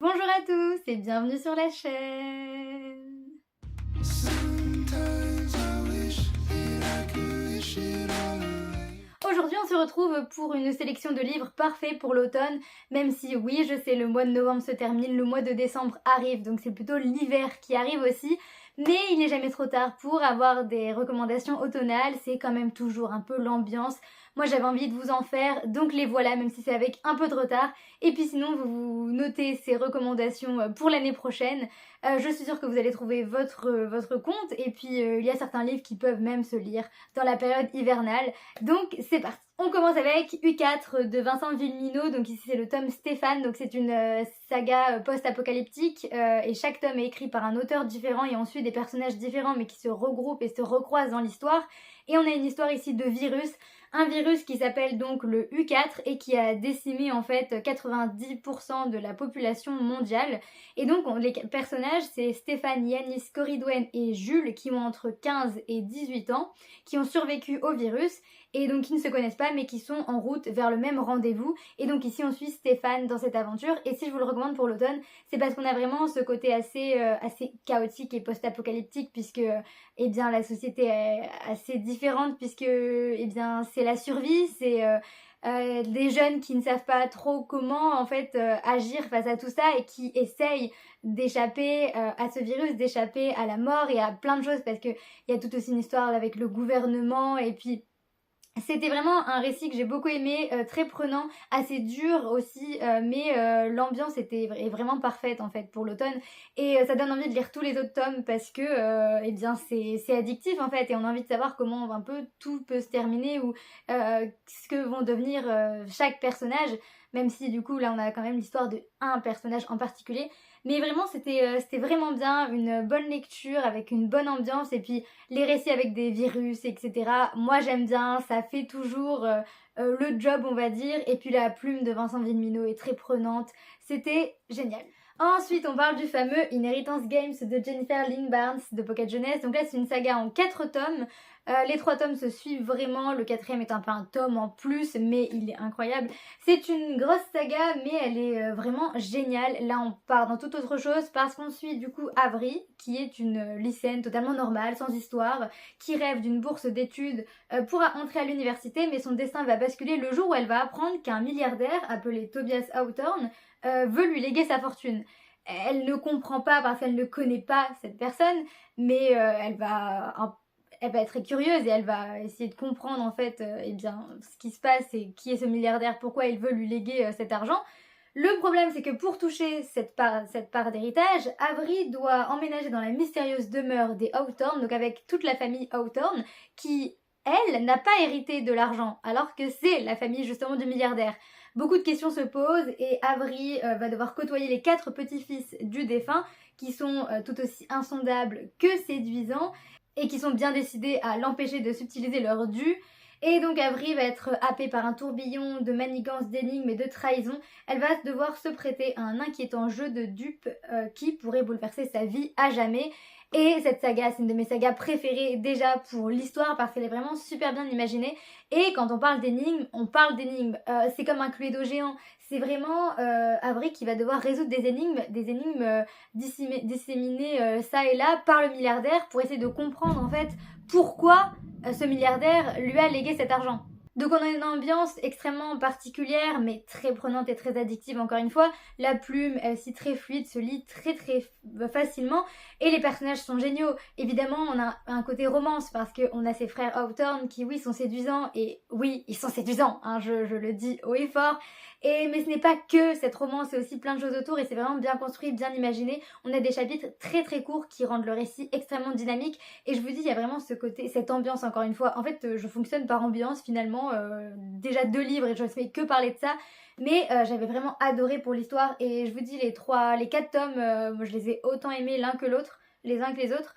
Bonjour à tous et bienvenue sur la chaîne. Aujourd'hui on se retrouve pour une sélection de livres parfaits pour l'automne, même si oui je sais le mois de novembre se termine, le mois de décembre arrive, donc c'est plutôt l'hiver qui arrive aussi. Mais il n'est jamais trop tard pour avoir des recommandations automnales, c'est quand même toujours un peu l'ambiance. Moi j'avais envie de vous en faire, donc les voilà, même si c'est avec un peu de retard. Et puis sinon vous notez ces recommandations pour l'année prochaine. Je suis sûre que vous allez trouver votre compte. Et puis il y a certains livres qui peuvent même se lire dans la période hivernale. Donc c'est parti. On commence avec U4 de Vincent Villeminot, donc ici c'est le tome Stéphane, donc c'est une saga post-apocalyptique et chaque tome est écrit par un auteur différent et on suit des personnages différents mais qui se regroupent et se recroisent dans l'histoire. Et on a une histoire ici de virus, un virus qui s'appelle donc le U4 et qui a décimé en fait 90% de la population mondiale. Et donc les personnages c'est Stéphane, Yanis, Coridwen et Jules qui ont entre 15 et 18 ans, qui ont survécu au virus et donc qui ne se connaissent pas mais qui sont en route vers le même rendez-vous. Et donc ici on suit Stéphane dans cette aventure et si je vous le recommande pour l'automne, c'est parce qu'on a vraiment ce côté assez chaotique et post-apocalyptique puisque eh bien la société est assez différente puisque eh bien c'est la survie, c'est des jeunes qui ne savent pas trop comment en fait agir face à tout ça et qui essayent d'échapper à ce virus, d'échapper à la mort et à plein de choses parce qu'il y a toute aussi une histoire avec le gouvernement et puis c'était vraiment un récit que j'ai beaucoup aimé, très prenant, assez dur aussi, mais l'ambiance est vraiment parfaite en fait pour l'automne et ça donne envie de lire tous les autres tomes parce que eh bien c'est addictif en fait et on a envie de savoir comment un peu tout peut se terminer ou ce que vont devenir chaque personnage, même si du coup là on a quand même l'histoire de un personnage en particulier. Mais vraiment c'était vraiment bien, une bonne lecture avec une bonne ambiance et puis les récits avec des virus etc. Moi j'aime bien, ça fait toujours le job on va dire et puis la plume de Vincent Villeminot est très prenante, c'était génial. Ensuite on parle du fameux Inheritance Games de Jennifer Lynn Barnes de Pocket Jeunesse, donc là c'est une saga en 4 tomes. Les 3 tomes se suivent vraiment, le 4e est un peu un tome en plus mais il est incroyable. C'est une grosse saga mais elle est vraiment géniale. Là on part dans toute autre chose parce qu'on suit du coup Avery qui est une lycéenne totalement normale, sans histoire, qui rêve d'une bourse d'études pour entrer à l'université mais son destin va basculer le jour où elle va apprendre qu'un milliardaire appelé Tobias Hawthorne veut lui léguer sa fortune. Elle ne comprend pas parce qu'elle ne connaît pas cette personne mais elle va être très curieuse et elle va essayer de comprendre en fait eh bien, ce qui se passe et qui est ce milliardaire, pourquoi il veut lui léguer cet argent. Le problème c'est que pour toucher cette part d'héritage, Avery doit emménager dans la mystérieuse demeure des Hawthorne, donc avec toute la famille Hawthorne, qui, elle, n'a pas hérité de l'argent, alors que c'est la famille justement du milliardaire. Beaucoup de questions se posent et Avery va devoir côtoyer les 4 petits-fils du défunt, qui sont tout aussi insondables que séduisants, et qui sont bien décidés à l'empêcher de subtiliser leur dû. Et donc Avery va être happée par un tourbillon de manigances, d'énigmes et de trahisons. Elle va devoir se prêter à un inquiétant jeu de dupes qui pourrait bouleverser sa vie à jamais. Et cette saga, c'est une de mes sagas préférées déjà pour l'histoire parce qu'elle est vraiment super bien imaginée. Et quand on parle d'énigmes, on parle d'énigmes. C'est comme un Cluedo géant. C'est vraiment Avery qui va devoir résoudre des énigmes disséminées ça et là par le milliardaire pour essayer de comprendre en fait pourquoi ce milliardaire lui a légué cet argent. Donc on a une ambiance extrêmement particulière mais très prenante et très addictive encore une fois. La plume est aussi très fluide, se lit très facilement et les personnages sont géniaux. Évidemment on a un côté romance parce qu'on a ces frères Hawthorne qui oui sont séduisants et oui ils sont séduisants, hein, je le dis haut et fort. Mais ce n'est pas que cette romance, c'est aussi plein de choses autour et c'est vraiment bien construit, bien imaginé. On a des chapitres très courts qui rendent le récit extrêmement dynamique et je vous dis il y a vraiment ce côté, cette ambiance encore une fois. En fait je fonctionne par ambiance finalement, déjà 2 livres et je ne fais que parler de ça. Mais j'avais vraiment adoré pour l'histoire et je vous dis les 4 tomes, moi je les ai autant aimés l'un que l'autre, les uns que les autres.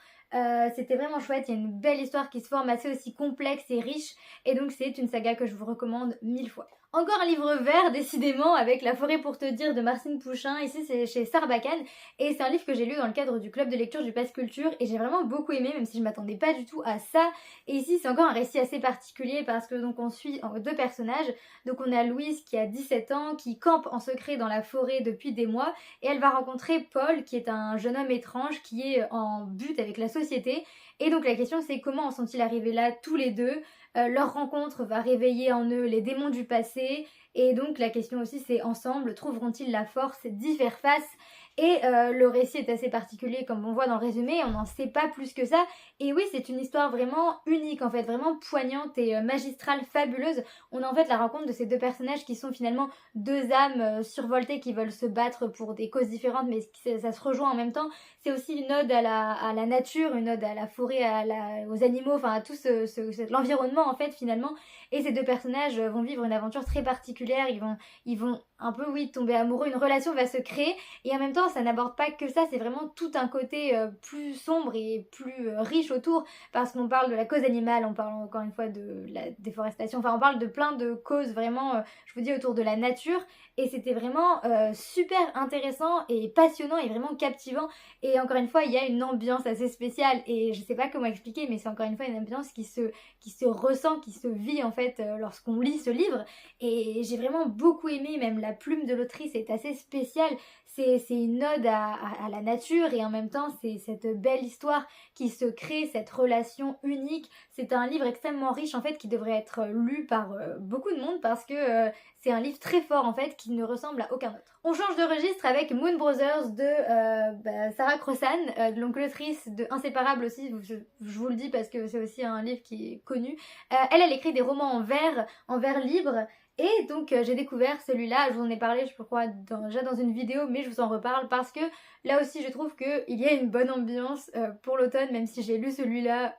C'était vraiment chouette, il y a une belle histoire qui se forme assez aussi complexe et riche et donc c'est une saga que je vous recommande 1000 fois. Encore un livre vert, décidément, avec La forêt pour te dire de Marcine Pouchin. Ici, c'est chez Sarbacane. Et c'est un livre que j'ai lu dans le cadre du club de lecture du Pass Culture. Et j'ai vraiment beaucoup aimé, même si je m'attendais pas du tout à ça. Et ici, c'est encore un récit assez particulier parce que donc on suit deux personnages. Donc on a Louise qui a 17 ans, qui campe en secret dans la forêt depuis des mois. Et elle va rencontrer Paul, qui est un jeune homme étrange, qui est en but avec la société. Et donc la question, c'est comment en sont-ils arrivés là tous les deux? Leur rencontre va réveiller en eux les démons du passé et donc la question aussi c'est ensemble trouveront-ils la force d'y faire face et le récit est assez particulier comme on voit dans le résumé, on n'en sait pas plus que ça et oui c'est une histoire vraiment unique en fait, vraiment poignante et magistrale, fabuleuse. On a en fait la rencontre de ces deux personnages qui sont finalement deux âmes survoltées qui veulent se battre pour des causes différentes mais ça se rejoint en même temps. C'est aussi une ode à la nature, une ode à la forêt, aux animaux, enfin à tout l'environnement en fait finalement. Et ces deux personnages vont vivre une aventure très particulière, ils vont un peu oui tomber amoureux, une relation va se créer et en même temps ça n'aborde pas que ça, c'est vraiment tout un côté plus sombre et plus riche autour parce qu'on parle de la cause animale, on parle encore une fois de la déforestation, enfin on parle de plein de causes vraiment, je vous dis autour de la nature et c'était vraiment super intéressant et passionnant et vraiment captivant et encore une fois il y a une ambiance assez spéciale et je sais pas comment expliquer mais c'est encore une fois une ambiance qui se ressent, qui se vit en fait lorsqu'on lit ce livre et j'ai vraiment beaucoup aimé, même la plume de l'autrice est assez spéciale, c'est une ode à la nature et en même temps c'est cette belle histoire qui se crée, cette relation unique. C'est un livre extrêmement riche en fait qui devrait être lu par beaucoup de monde parce que c'est un livre très fort en fait qui ne ressemble à aucun autre. On change de registre avec Moon Brothers de Sarah Crossan, donc l'autrice de Inséparables aussi, je vous le dis parce que c'est aussi un livre qui est connu. Elle écrit des romans en vers libre. Et donc j'ai découvert celui-là, je vous en ai parlé je crois déjà dans une vidéo mais je vous en reparle parce que là aussi je trouve qu'il y a une bonne ambiance pour l'automne même si j'ai lu celui-là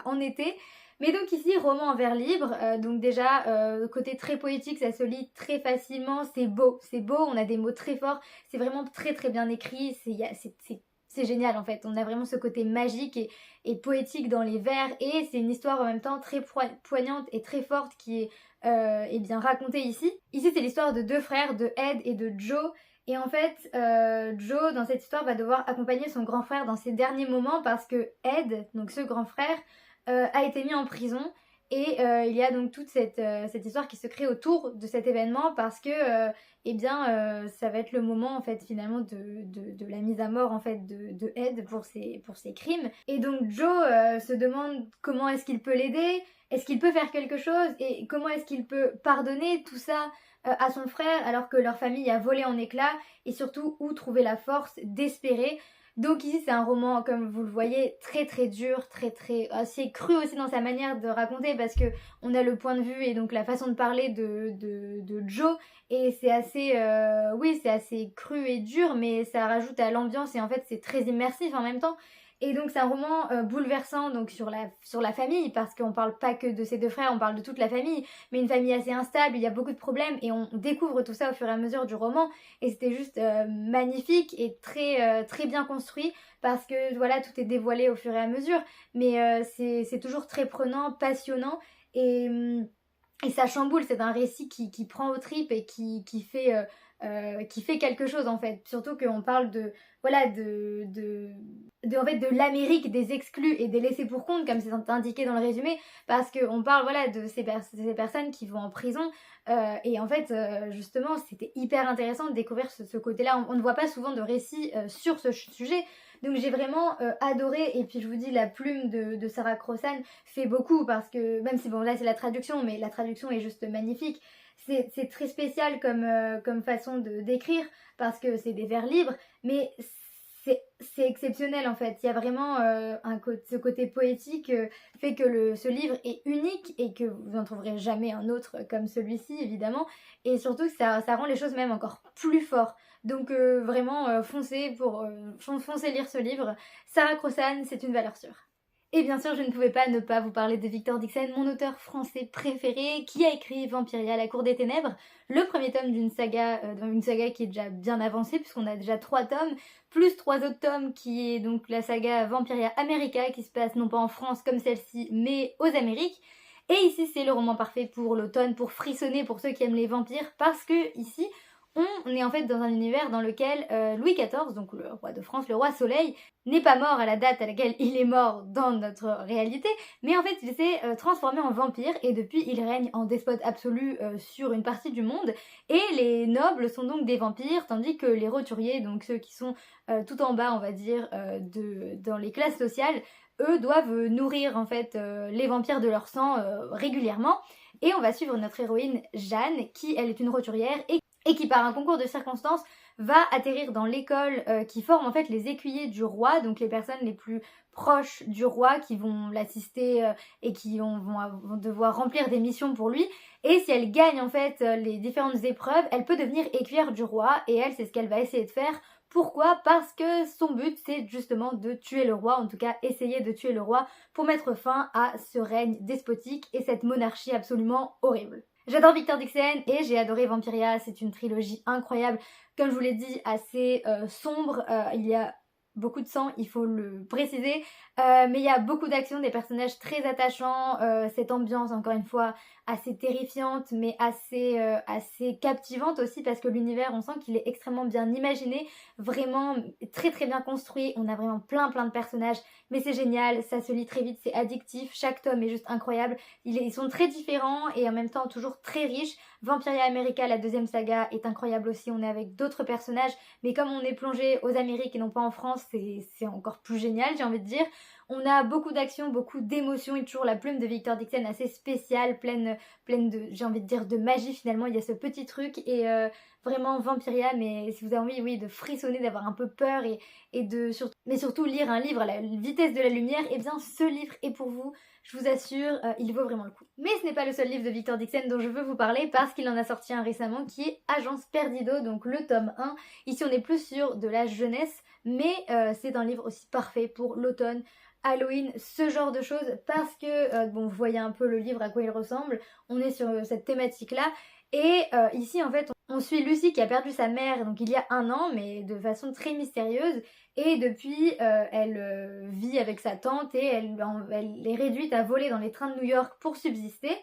en été. Mais donc ici, roman en vers libre, donc déjà, côté très poétique, ça se lit très facilement, c'est beau, on a des mots très forts, c'est vraiment très très bien écrit, c'est génial en fait, on a vraiment ce côté magique et poétique dans les vers et c'est une histoire en même temps très poignante et très forte qui est bien racontée ici. Ici c'est l'histoire de deux frères, de Ed et de Joe. Et en fait, Joe, dans cette histoire, va devoir accompagner son grand frère dans ses derniers moments parce que Ed, donc ce grand frère, a été mis en prison. Et il y a donc toute cette histoire qui se crée autour de cet événement parce que ça va être le moment en fait finalement de la mise à mort en fait de Ed pour ses crimes. Et donc Joe se demande comment est-ce qu'il peut l'aider, est-ce qu'il peut faire quelque chose et comment est-ce qu'il peut pardonner tout ça à son frère alors que leur famille a volé en éclats et surtout où trouver la force d'espérer. Donc ici c'est un roman comme vous le voyez très très dur, très très assez cru aussi dans sa manière de raconter parce que on a le point de vue et donc la façon de parler de Joe et c'est assez oui c'est assez cru et dur mais ça rajoute à l'ambiance et en fait c'est très immersif en même temps. Et donc c'est un roman bouleversant donc sur la famille parce qu'on parle pas que de ces deux frères, on parle de toute la famille, mais une famille assez instable, il y a beaucoup de problèmes et on découvre tout ça au fur et à mesure du roman et c'était juste magnifique et très très bien construit parce que voilà tout est dévoilé au fur et à mesure mais c'est toujours très prenant, passionnant et ça chamboule, c'est un récit qui prend aux tripes et qui fait quelque chose en fait. Surtout qu'on parle de voilà en fait de l'Amérique des exclus et des laissés pour compte comme c'est indiqué dans le résumé parce qu'on parle voilà de ces personnes qui vont en prison et en fait justement c'était hyper intéressant de découvrir ce côté-là. On ne voit pas souvent de récits sur ce sujet. Donc j'ai vraiment adoré et puis je vous dis la plume de Sarah Crossan fait beaucoup parce que même si bon là c'est la traduction mais la traduction est juste magnifique. C'est très spécial comme façon d'écrire parce que c'est des vers libres mais c'est exceptionnel en fait. Il y a vraiment ce côté poétique fait que ce livre est unique et que vous n'en trouverez jamais un autre comme celui-ci évidemment et surtout que ça rend les choses même encore plus fort. Donc vraiment foncez lire ce livre. Sarah Crossan, c'est une valeur sûre. Et bien sûr, je ne pouvais pas ne pas vous parler de Victor Dixon, mon auteur français préféré, qui a écrit Vampiria, la cour des ténèbres, le premier tome d'une saga qui est déjà bien avancée, puisqu'on a déjà 3 tomes, plus 3 autres tomes, qui est donc la saga Vampiria America, qui se passe non pas en France comme celle-ci, mais aux Amériques. Et ici c'est le roman parfait pour l'automne, pour frissonner pour ceux qui aiment les vampires, parce que ici on est en fait dans un univers dans lequel Louis XIV, donc le roi de France, le roi Soleil, n'est pas mort à la date à laquelle il est mort dans notre réalité, mais en fait il s'est transformé en vampire et depuis il règne en despote absolu sur une partie du monde et les nobles sont donc des vampires tandis que les roturiers, donc ceux qui sont tout en bas on va dire dans les classes sociales, eux doivent nourrir en fait les vampires de leur sang régulièrement et on va suivre notre héroïne Jeanne qui elle est une roturière et qui par un concours de circonstances va atterrir dans l'école qui forme en fait les écuyers du roi, donc les personnes les plus proches du roi qui vont l'assister et qui vont devoir remplir des missions pour lui. Et si elle gagne en fait les différentes épreuves, elle peut devenir écuyère du roi et elle c'est ce qu'elle va essayer de faire. Pourquoi? Parce que son but c'est justement de tuer le roi, en tout cas essayer de tuer le roi pour mettre fin à ce règne despotique et cette monarchie absolument horrible. J'adore Victor Dixon et j'ai adoré Vampiria, c'est une trilogie incroyable, comme je vous l'ai dit, assez sombre, il y a beaucoup de sang, il faut le préciser, mais il y a beaucoup d'action, des personnages très attachants, cette ambiance encore une fois assez terrifiante mais assez captivante aussi parce que l'univers on sent qu'il est extrêmement bien imaginé, vraiment très très bien construit, on a vraiment plein de personnages mais c'est génial, ça se lit très vite, c'est addictif, chaque tome est juste incroyable, ils sont très différents et en même temps toujours très riches. Vampiria America, la deuxième saga, est incroyable aussi, on est avec d'autres personnages mais comme on est plongé aux Amériques et non pas en France, c'est encore plus génial j'ai envie de dire. On a beaucoup d'action, beaucoup d'émotions et toujours la plume de Victor Dixon assez spéciale, pleine de, j'ai envie de dire, de magie finalement. Il y a ce petit truc et vraiment Vampiria, mais si vous avez envie, oui, de frissonner, d'avoir un peu peur mais surtout lire un livre à la vitesse de la lumière, et bien ce livre est pour vous. Je vous assure, il vaut vraiment le coup. Mais ce n'est pas le seul livre de Victor Dixon dont je veux vous parler parce qu'il en a sorti un récemment qui est Agence Perdido, donc le tome 1. Ici on est plus sur de la jeunesse, mais c'est un livre aussi parfait pour l'automne. Halloween, ce genre de choses parce que, bon vous voyez un peu le livre à quoi il ressemble, on est sur cette thématique là et ici en fait on suit Lucie qui a perdu sa mère donc il y a 1 an mais de façon très mystérieuse et depuis elle vit avec sa tante et elle est réduite à voler dans les trains de New York pour subsister.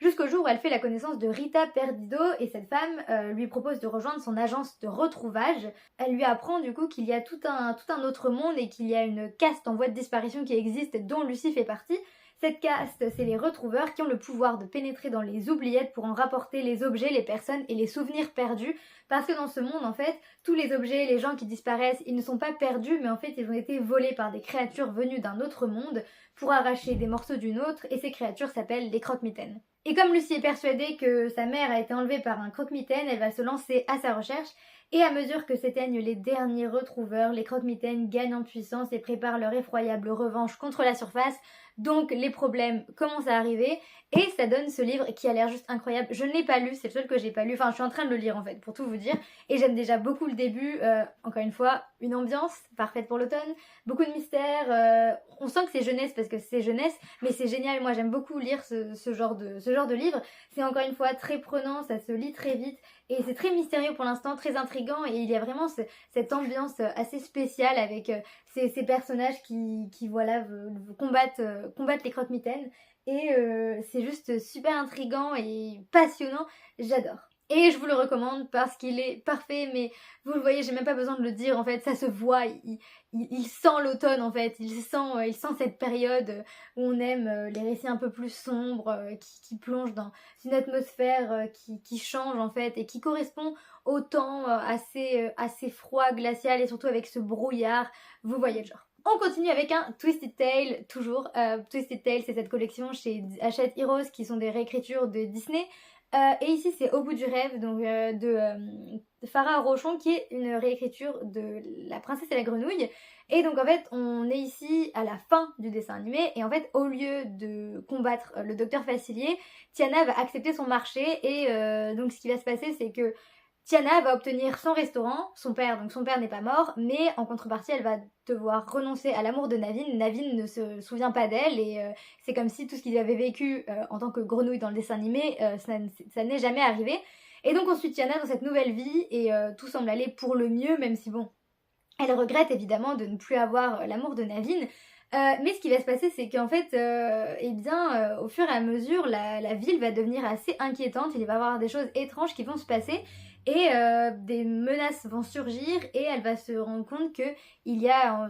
Jusqu'au jour où elle fait la connaissance de Rita Perdido et cette femme lui propose de rejoindre son agence de retrouvage. Elle lui apprend du coup qu'il y a tout un autre monde et qu'il y a une caste en voie de disparition qui existe dont Lucie fait partie. Cette caste, c'est les retrouveurs qui ont le pouvoir de pénétrer dans les oubliettes pour en rapporter les objets, les personnes et les souvenirs perdus. Parce que dans ce monde, en fait, tous les objets, les gens qui disparaissent, ils ne sont pas perdus, mais en fait, ils ont été volés par des créatures venues d'un autre monde pour arracher des morceaux d'une autre, et ces créatures s'appellent les croque-mitaines. Et comme Lucie est persuadée que sa mère a été enlevée par un croque-mitaine, elle va se lancer à sa recherche. Et à mesure que s'éteignent les derniers retrouveurs, les croque-mitaines gagnent en puissance et préparent leur effroyable revanche contre la surface. Donc les problèmes commencent à arriver et ça donne ce livre qui a l'air juste incroyable. Je ne l'ai pas lu, c'est le seul que j'ai pas lu, enfin je suis en train de le lire en fait pour tout vous dire et j'aime déjà beaucoup le début, encore une fois une ambiance parfaite pour l'automne, beaucoup de mystères, on sent que c'est jeunesse parce que c'est jeunesse mais c'est génial, moi j'aime beaucoup lire ce genre de livre, c'est encore une fois très prenant, ça se lit très vite et c'est très mystérieux pour l'instant, très intriguant et il y a vraiment cette ambiance assez spéciale avec ces personnages qui voilà combattent les croque-mitaines et c'est juste super intriguant et passionnant, j'adore. Et je vous le recommande parce qu'il est parfait, mais vous le voyez, j'ai même pas besoin de le dire, en fait, ça se voit, il sent l'automne, en fait, il sent cette période où on aime les récits un peu plus sombres, qui plongent dans une atmosphère qui change, en fait, et qui correspond au temps assez froid, glacial, et surtout avec ce brouillard, vous voyez le genre. On continue avec un Twisted Tale, toujours. Twisted Tale, c'est cette collection chez Hachette Heroes qui sont des réécritures de Disney. Et ici, c'est Au bout du rêve, donc de Farah Rochon, qui est une réécriture de La princesse et la grenouille. Et donc, en fait, on est ici à la fin du dessin animé. Et en fait, au lieu de combattre le docteur Facilier, Tiana va accepter son marché. Et donc, ce qui va se passer, c'est que Tiana va obtenir son restaurant, son père n'est pas mort, mais en contrepartie elle va devoir renoncer à l'amour de Naveen. Naveen ne se souvient pas d'elle et c'est comme si tout ce qu'ils avaient vécu en tant que grenouille dans le dessin animé, ça n'est jamais arrivé. Et donc on suit Tiana dans cette nouvelle vie et tout semble aller pour le mieux, même si bon, elle regrette évidemment de ne plus avoir l'amour de Naveen. Mais ce qui va se passer, c'est qu'en fait, au fur et à mesure, la ville va devenir assez inquiétante. Il va y avoir des choses étranges qui vont se passer et des menaces vont surgir et elle va se rendre compte que il y a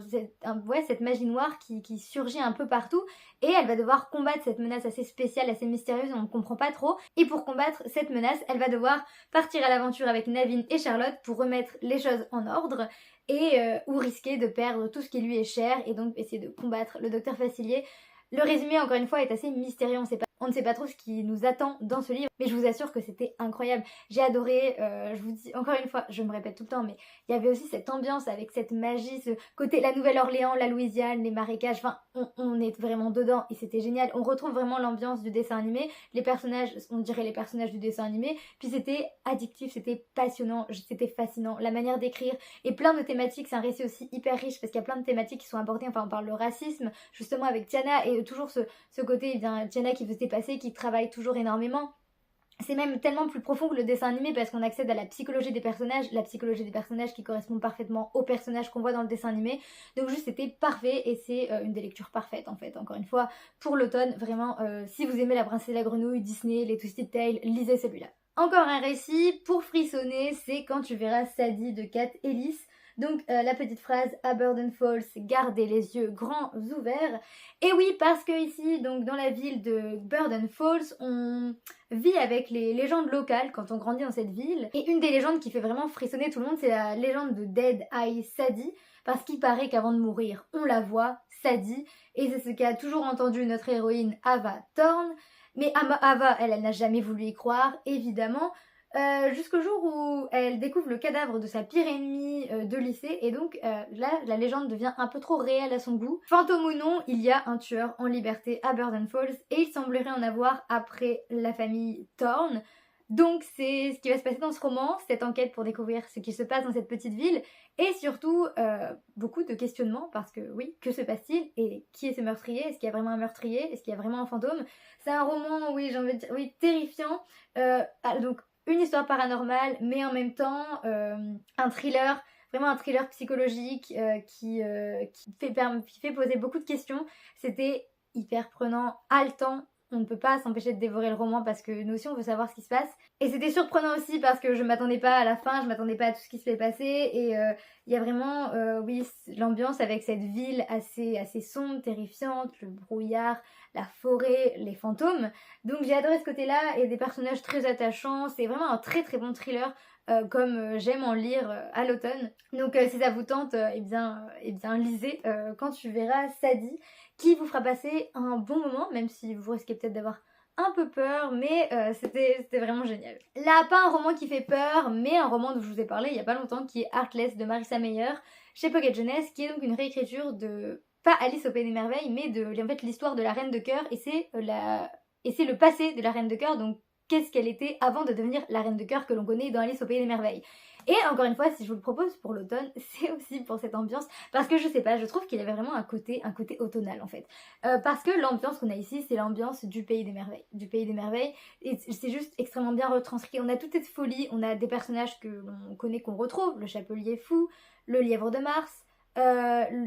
cette magie noire qui surgit un peu partout et elle va devoir combattre cette menace assez spéciale, assez mystérieuse, on ne comprend pas trop. Et pour combattre cette menace, elle va devoir partir à l'aventure avec Naveen et Charlotte pour remettre les choses en ordre et ou risquer de perdre tout ce qui lui est cher et donc essayer de combattre le docteur Facilier. Le résumé, encore une fois, est assez mystérieux, on ne sait pas trop ce qui nous attend dans ce livre, mais je vous assure que c'était incroyable. J'ai adoré, je vous dis encore une fois, je me répète tout le temps, mais il y avait aussi cette ambiance avec cette magie, ce côté la Nouvelle-Orléans, la Louisiane, les marécages, enfin on est vraiment dedans et c'était génial. On retrouve vraiment l'ambiance du dessin animé, les personnages, on dirait les personnages du dessin animé, puis c'était addictif, c'était passionnant, c'était fascinant, la manière d'écrire et plein de thématiques, c'est un récit aussi hyper riche parce qu'il y a plein de thématiques qui sont abordées, enfin on parle le racisme, justement avec Tiana et toujours ce côté, Tiana qui veut se dépasser, qui travaille toujours énormément. C'est même tellement plus profond que le dessin animé parce qu'on accède à la psychologie des personnages qui correspond parfaitement aux personnages qu'on voit dans le dessin animé. Donc juste c'était parfait et c'est une des lectures parfaites en fait. Encore une fois, pour l'automne, vraiment, si vous aimez La Princesse et la Grenouille, Disney, les Twisted Tales, lisez celui-là. Encore un récit pour frissonner, c'est Quand tu verras Sadie de Kat Ellis. Donc la petite phrase à Burden Falls, gardez les yeux grands ouverts. Et oui, parce que ici, donc dans la ville de Burden Falls, on vit avec les légendes locales quand on grandit dans cette ville. Et une des légendes qui fait vraiment frissonner tout le monde, c'est la légende de Dead Eye Sadie, parce qu'il paraît qu'avant de mourir, on la voit, Sadie, et c'est ce qu'a toujours entendu notre héroïne Ava Thorne. Mais Ava, elle n'a jamais voulu y croire, évidemment. Jusqu'au jour où elle découvre le cadavre de sa pire ennemie de lycée et donc là la légende devient un peu trop réelle à son goût. Fantôme ou non, il y a un tueur en liberté à Burden Falls et il semblerait en avoir après la famille Thorne. Donc c'est ce qui va se passer dans ce roman, cette enquête pour découvrir ce qui se passe dans cette petite ville et surtout beaucoup de questionnements parce que oui, que se passe-t-il et qui est ce meurtrier? Est-ce qu'il y a vraiment un meurtrier? Est-ce qu'il y a vraiment un fantôme? C'est un roman, oui, j'ai envie de dire, oui, terrifiant. Donc une histoire paranormale, mais en même temps un thriller, vraiment un thriller psychologique qui fait poser beaucoup de questions. C'était hyper prenant, haletant. On ne peut pas s'empêcher de dévorer le roman parce que nous aussi on veut savoir ce qui se passe. Et c'était surprenant aussi parce que je m'attendais pas à la fin, je m'attendais pas à tout ce qui se fait passer. Et il y a vraiment, oui, l'ambiance avec cette ville assez sombre, terrifiante, le brouillard, la forêt, les fantômes. Donc j'ai adoré ce côté-là et des personnages très attachants. C'est vraiment un très très bon thriller comme j'aime en lire à l'automne. Donc si ça vous tente, lisez Quand tu verras Sadie, qui vous fera passer un bon moment, même si vous risquez peut-être d'avoir un peu peur, mais c'était vraiment génial. Là, pas un roman qui fait peur, mais un roman dont je vous ai parlé il y a pas longtemps, qui est Heartless de Marissa Meyer, chez Pocket Jeunesse, qui est donc une réécriture de, pas Alice au Pays des Merveilles, mais en fait l'histoire de la Reine de Cœur, et c'est le passé de la Reine de Cœur, donc qu'est-ce qu'elle était avant de devenir la Reine de Cœur que l'on connaît dans Alice au Pays des Merveilles. Et encore une fois, si je vous le propose pour l'automne, c'est aussi pour cette ambiance, parce que je sais pas, je trouve qu'il y avait vraiment un côté automnal en fait. Parce que l'ambiance qu'on a ici, c'est l'ambiance du Pays des Merveilles, et c'est juste extrêmement bien retranscrit. On a toute cette folie, on a des personnages que l'on connaît, qu'on retrouve, le Chapelier Fou, le Lièvre de Mars.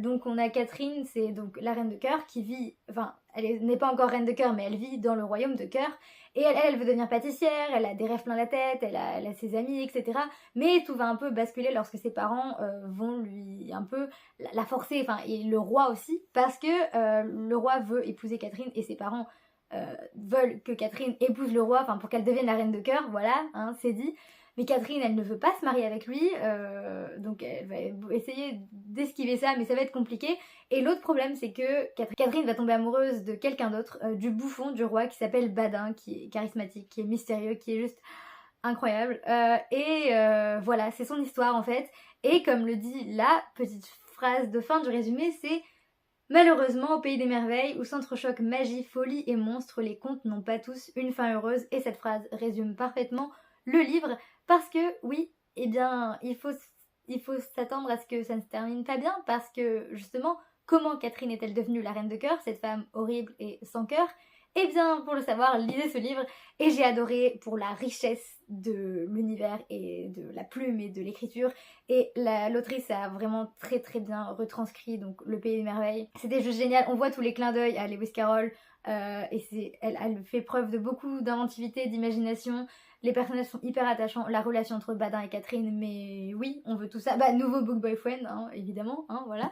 Donc on a Catherine, c'est donc la Reine de Cœur qui vit, enfin elle n'est pas encore Reine de Cœur, mais elle vit dans le royaume de Cœur. Et elle veut devenir pâtissière, elle a des rêves plein la tête, elle a ses amis, etc. Mais tout va un peu basculer lorsque ses parents vont lui un peu la forcer, enfin, et le roi aussi, parce que le roi veut épouser Catherine et ses parents veulent que Catherine épouse le roi, enfin, pour qu'elle devienne la Reine de Cœur, voilà, hein, c'est dit. Mais Catherine, elle ne veut pas se marier avec lui, donc elle va essayer d'esquiver ça, mais ça va être compliqué. Et l'autre problème, c'est que Catherine va tomber amoureuse de quelqu'un d'autre, du bouffon du roi qui s'appelle Badin, qui est charismatique, qui est mystérieux, qui est juste incroyable. Voilà, c'est son histoire en fait. Et comme le dit la petite phrase de fin du résumé, c'est « Malheureusement, au Pays des Merveilles, où s'entrechoquent magie, folie et monstres, les contes n'ont pas tous une fin heureuse. » Et cette phrase résume parfaitement le livre, parce que oui, eh bien, il faut s'attendre à ce que ça ne se termine pas bien, parce que justement, comment Catherine est-elle devenue la Reine de Cœur, cette femme horrible et sans cœur? Eh bien, pour le savoir, lisez ce livre et j'ai adoré pour la richesse de l'univers et de la plume et de l'écriture. Et l'autrice a vraiment très très bien retranscrit donc le Pays des Merveilles. C'était juste génial, on voit tous les clins d'œil à Lewis Carroll et elle fait preuve de beaucoup d'inventivité, d'imagination. Les personnages sont hyper attachants, la relation entre Badin et Catherine, mais oui, on veut tout ça. Bah, nouveau book boyfriend, hein, évidemment, hein, voilà.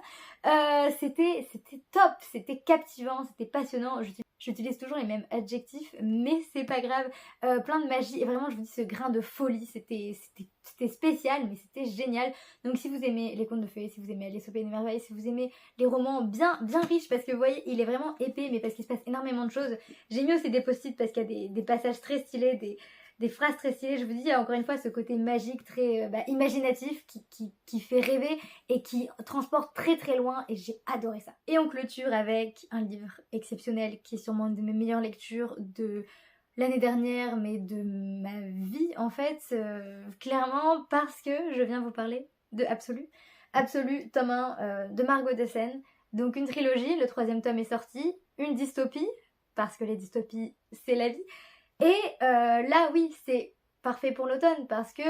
C'était top, c'était captivant, c'était passionnant. J'utilise toujours les mêmes adjectifs, mais c'est pas grave. Plein de magie, et vraiment, je vous dis, ce grain de folie, c'était spécial, mais c'était génial. Donc, si vous aimez les contes de fées, si vous aimez Alice au Pays des Merveilles, si vous aimez les romans bien riches, parce que vous voyez, il est vraiment épais, mais parce qu'il se passe énormément de choses. J'ai mis aussi des post-it parce qu'il y a des passages très stylés, des phrases très stylées. Je vous dis, il y a encore une fois ce côté magique, très imaginatif, qui fait rêver et qui transporte très très loin, et j'ai adoré ça. Et on clôture avec un livre exceptionnel qui est sûrement une de mes meilleures lectures de l'année dernière, mais de ma vie en fait, clairement, parce que je viens vous parler de Absolu. Absolu, tome 1 de Margot Dessen. Donc une trilogie, le 3e tome est sorti, une dystopie, parce que les dystopies c'est la vie. Et là, oui, c'est parfait pour l'automne parce que,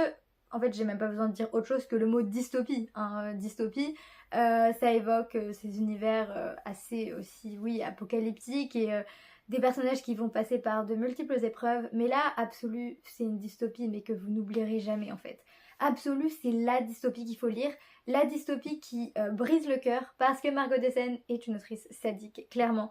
en fait, j'ai même pas besoin de dire autre chose que le mot dystopie. Hein. Dystopie, ça évoque ces univers assez aussi, oui, apocalyptiques et des personnages qui vont passer par de multiples épreuves. Mais là, Absolu, c'est une dystopie, mais que vous n'oublierez jamais, en fait. Absolu, c'est la dystopie qu'il faut lire, la dystopie qui brise le cœur parce que Margot Dessen est une autrice sadique, clairement.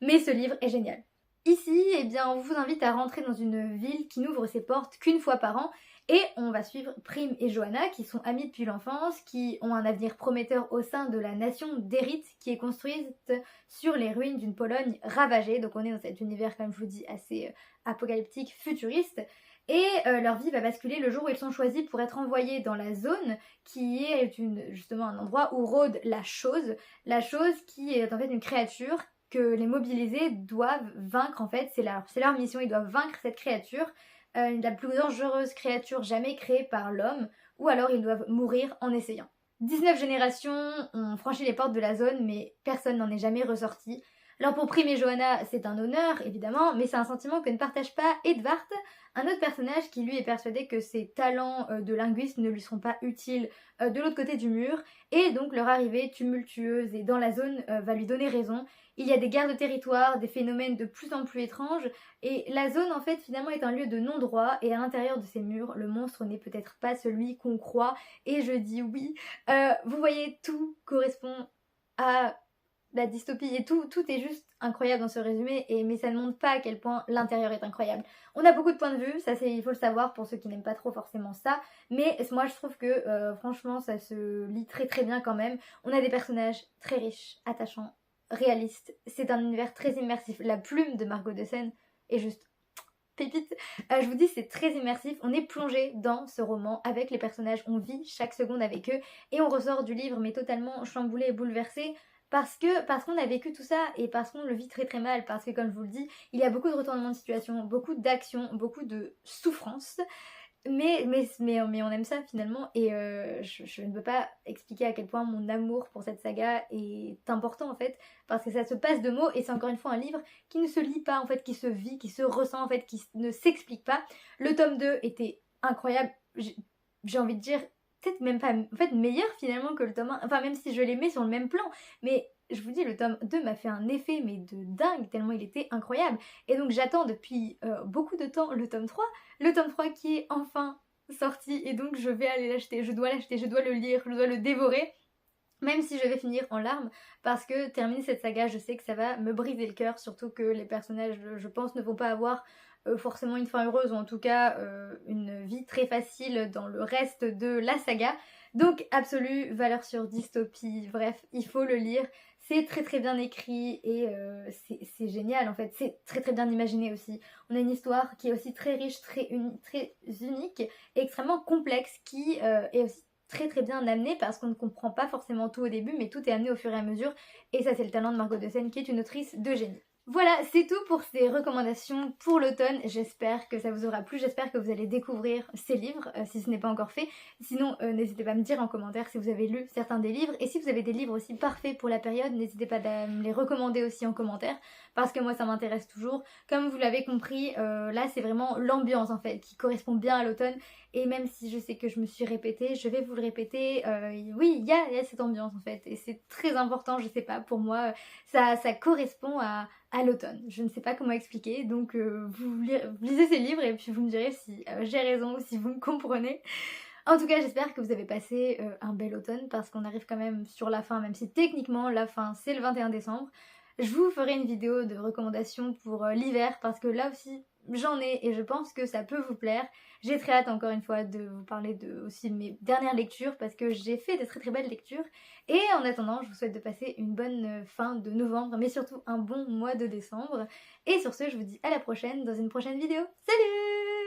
Mais ce livre est génial. Ici, eh bien, on vous invite à rentrer dans une ville qui n'ouvre ses portes qu'une fois par an et on va suivre Prim et Johanna qui sont amies depuis l'enfance, qui ont un avenir prometteur au sein de la nation d'Eryth qui est construite sur les ruines d'une Pologne ravagée. Donc on est dans cet univers, comme je vous dis, assez apocalyptique, futuriste. Et leur vie va basculer le jour où ils sont choisis pour être envoyés dans la zone qui est justement un endroit où rôde la chose qui est en fait une créature que les mobilisés doivent vaincre, en fait, c'est leur mission, ils doivent vaincre cette créature, la plus dangereuse créature jamais créée par l'homme, ou alors ils doivent mourir en essayant. 19 générations ont franchi les portes de la zone, mais personne n'en est jamais ressorti. Alors pour Prim et Johanna, c'est un honneur, évidemment, mais c'est un sentiment que ne partage pas Edvard, un autre personnage qui lui est persuadé que ses talents de linguiste ne lui seront pas utiles de l'autre côté du mur, et donc leur arrivée tumultueuse et dans la zone va lui donner raison. Il y a des guerres de territoire, des phénomènes de plus en plus étranges, et la zone en fait finalement est un lieu de non-droit, et à l'intérieur de ces murs, le monstre n'est peut-être pas celui qu'on croit, et je dis oui. Vous voyez, tout correspond à la dystopie et tout est juste incroyable dans ce résumé, mais ça ne montre pas à quel point l'intérieur est incroyable. On a beaucoup de points de vue, ça il faut le savoir pour ceux qui n'aiment pas trop forcément ça, mais moi je trouve que franchement ça se lit très très bien quand même. On a des personnages très riches, attachants, réalistes, c'est un univers très immersif. La plume de Margot Dessen est juste pépite. Je vous dis, c'est très immersif, on est plongé dans ce roman avec les personnages, on vit chaque seconde avec eux et on ressort du livre mais totalement chamboulé et bouleversé. Parce qu'on a vécu tout ça et parce qu'on le vit très très mal, parce que comme je vous le dis, il y a beaucoup de retournements de situation, beaucoup d'actions, beaucoup de souffrance, mais on aime ça finalement, et je ne peux pas expliquer à quel point mon amour pour cette saga est important en fait, parce que ça se passe de mots et c'est encore une fois un livre qui ne se lit pas en fait, qui se vit, qui se ressent en fait, qui ne s'explique pas. Le tome 2 était incroyable, j'ai envie de dire peut-être même pas, en fait, meilleur finalement que le tome 1, enfin même si je les mets sur le même plan, mais je vous dis, le tome 2 m'a fait un effet mais de dingue tellement il était incroyable, et donc j'attends depuis beaucoup de temps le tome 3 qui est enfin sorti, et donc je vais aller l'acheter, je dois le lire, je dois le dévorer, même si je vais finir en larmes, parce que terminer cette saga, je sais que ça va me briser le cœur, surtout que les personnages, je pense, ne vont pas avoir forcément une fin heureuse, ou en tout cas une vie très facile dans le reste de la saga. Donc Absolu, valeur sur dystopie, bref, il faut le lire. C'est très très bien écrit et c'est génial en fait, c'est très très bien imaginé aussi. On a une histoire qui est aussi très riche, très unique et extrêmement complexe, qui est aussi très très bien amenée parce qu'on ne comprend pas forcément tout au début, mais tout est amené au fur et à mesure, et ça c'est le talent de Margot Dessen qui est une autrice de génie. Voilà, c'est tout pour ces recommandations pour l'automne. J'espère que ça vous aura plu, j'espère que vous allez découvrir ces livres si ce n'est pas encore fait. Sinon, n'hésitez pas à me dire en commentaire si vous avez lu certains des livres. Et si vous avez des livres aussi parfaits pour la période, n'hésitez pas à me les recommander aussi en commentaire parce que moi ça m'intéresse toujours. Comme vous l'avez compris, là c'est vraiment l'ambiance en fait qui correspond bien à l'automne. Et même si je sais que je me suis répétée, je vais vous le répéter, oui, il y a cette ambiance en fait. Et c'est très important, je sais pas, pour moi, ça correspond à l'automne. Je ne sais pas comment expliquer, donc vous lisez ces livres et puis vous me direz si j'ai raison ou si vous me comprenez. En tout cas, j'espère que vous avez passé un bel automne parce qu'on arrive quand même sur la fin, même si techniquement la fin c'est le 21 décembre. Je vous ferai une vidéo de recommandations pour l'hiver parce que là aussi j'en ai et je pense que ça peut vous plaire. J'ai très hâte encore une fois de vous parler de aussi de mes dernières lectures parce que j'ai fait des très belles lectures. Et en attendant, je vous souhaite de passer une bonne fin de novembre, mais surtout un bon mois de décembre. Et sur ce, je vous dis à la prochaine dans une prochaine vidéo. Salut!